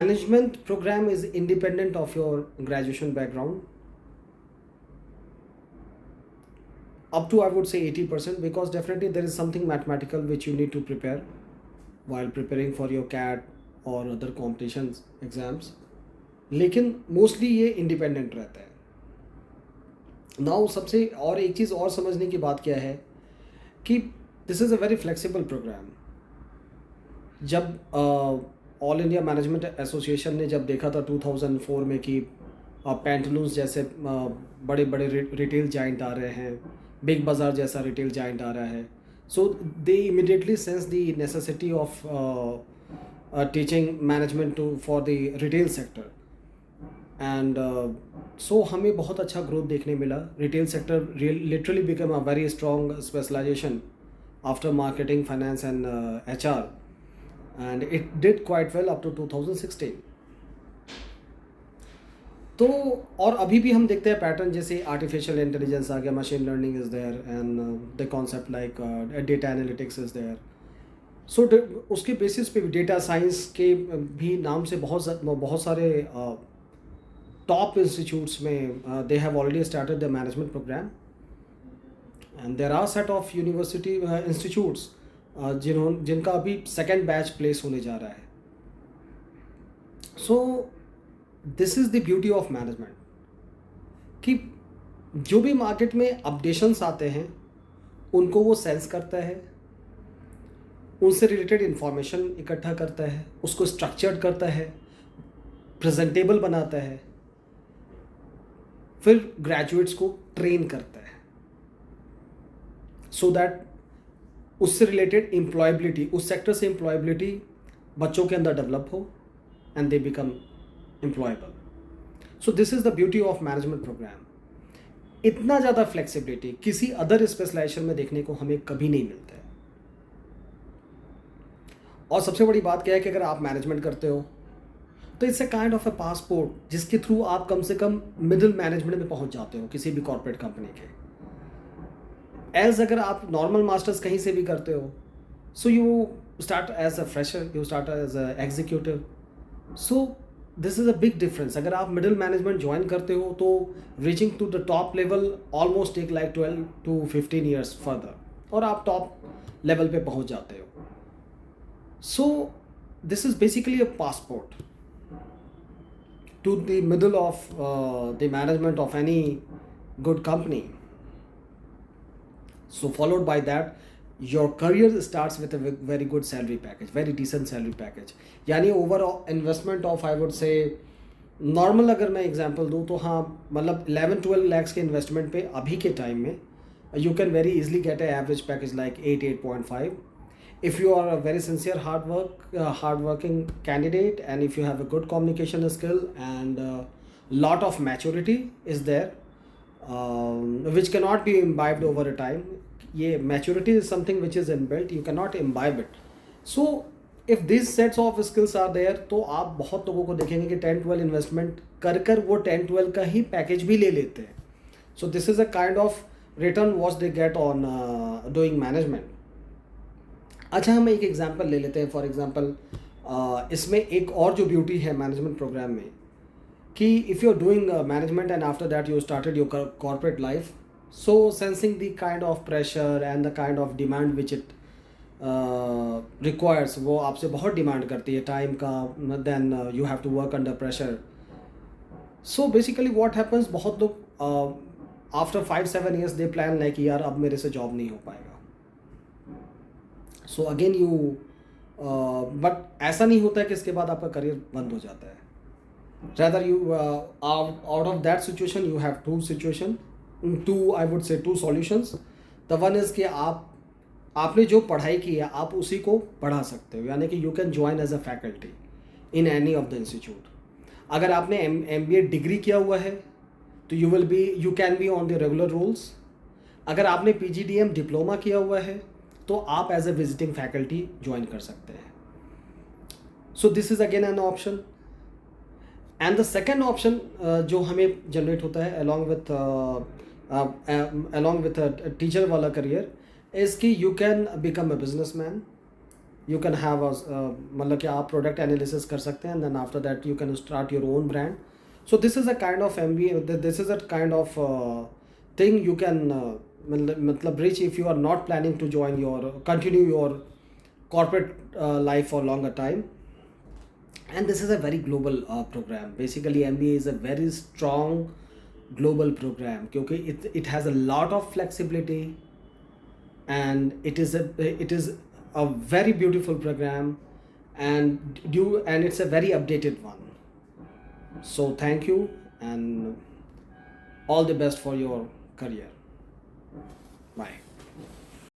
Management program is independent of your graduation background up to I would say 80%, because definitely there is something mathematical which you need to prepare while preparing for your CAT or other competitions exams. लेकिन mostly ये independent रहता है. Now सबसे और एक चीज़ और समझने की बात क्या है कि this is a very flexible programme. जब ऑल इंडिया मैनेजमेंट एसोसिएशन ने जब देखा था 2004 में कि पैंटलून्स जैसे बड़े बड़े रिटेल जाइंट आ रहे हैं, बिग बाज़ार जैसा रिटेल जाइंट आ रहा है, so they immediately sense the necessity of teaching management to for the retail sector. And so हमें बहुत अच्छा ग्रोथ देखने मिला. Retail sector literally become a very strong specialization after marketing, finance and HR, and it did quite well up to 2016. तो और अभी भी हम देखते हैं पैटर्न, जैसे आर्टिफिशियल इंटेलिजेंस आ गया, machine learning is there and the concept like data analytics is there. So उसके बेसिस पे डेटा साइंस के भी नाम से बहुत सारे टॉप इंस्टीट्यूट्स में they have already started the management programme. And there are set of university institutes जिनका अभी सेकेंड बैच प्लेस होने जा रहा है. So this is the beauty of management कि जो भी मार्केट में अपडेशंस आते हैं उनको वो सेंस करता है, उनसे रिलेटेड इंफॉर्मेशन इकट्ठा करता है, उसको स्ट्रक्चर्ड करता है, प्रेजेंटेबल बनाता है, फिर ग्रेजुएट्स को ट्रेन करता है सो दैट उससे रिलेटेड एम्प्लॉयबिलिटी, उस सेक्टर से एम्प्लॉयबिलिटी बच्चों के अंदर डेवलप हो and they become employable. So this is the beauty of management programme. इतना ज़्यादा फ्लेक्सिबिलिटी किसी अदर स्पेशलाइजेशन में देखने को हमें कभी नहीं मिलता है. और सबसे बड़ी बात क्या है कि अगर आप मैनेजमेंट करते हो तो it's a kind of a passport जिसके थ्रू आप कम से कम मिडिल मैनेजमेंट में पहुंच जाते हो किसी भी कॉर्पोरेट कंपनी के. एज अगर आप नॉर्मल मास्टर्स कहीं से भी करते हो, so you start as a fresher, you start as a executive. So this is a big difference. अगर आप मिडिल मैनेजमेंट ज्वाइन करते हो तो reaching to the top level almost take like 12 to 15 years further, और आप top level पे पहुंच जाते हो. So this is basically a passport to the middle of the management of any good company. So followed by that, your career starts with a very good salary package, very decent salary package. यानी overall investment of I would say normal अगर मैं example दूँ तो हाँ, मतलब 11-12 lakhs के investment पे अभी के टाइम में you can very easily gate A average package like 8.5. If you are a very sincere hardworking candidate, and if you have a good communication skill and lot of maturity is there, which cannot be imbibed over a time. ये maturity is something which is inbuilt, you cannot imbibe it. So if these sets of skills are there, तो आप बहुत लोगों को देखेंगे कि 10-12 investment कर कर वो 10-12 का ही पैकेज भी ले लेते हैं. So this is a kind of return what they get on doing management. अच्छा, हम एक एग्जांपल ले लेते हैं. फॉर एग्जांपल इसमें एक और जो ब्यूटी है मैनेजमेंट प्रोग्राम में कि if you are doing management and after that you started your corporate life, so sensing the kind of pressure and the kind of demand which it requires, वो आपसे बहुत डिमांड करती है time का, then you have to work under pressure. So basically what happens, बहुत लोग after 5-7 years they plan like यार अब मेरे से जॉब नहीं हो पाएगा. सो अगेन यू बट ऐसा नहीं होता है कि इसके बाद आपका करियर बंद हो जाता है. rather you out of that situation you have two I would say two solutions. The one is कि आपने जो पढ़ाई की है आप उसी को पढ़ा सकते हो, यानी कि you can join as a faculty in any of the institute. अगर आपने MBA डिग्री किया हुआ है तो you can be on the regular rules. अगर आपने PGDM डिप्लोमा किया हुआ है तो आप as a visiting faculty join कर सकते हैं. So this is again an option. And the second option जो हमें जनरेट होता है along with टीचर वाला करियर इज़ कि you can become a businessman. you can have a मतलब कि आप product analysis कर सकते हैं, and then after that you can start your own brand. So this is a kind of MBA, this is a kind of thing you can मतलब reach if you are not planning to continue your corporate life for longer time. And this is a very global program. Basically MBA is a very strong global program क्योंकि it has a lot of flexibility, and it is a very beautiful program, and it's a very updated one. So thank you, and all the best for your career. Bye.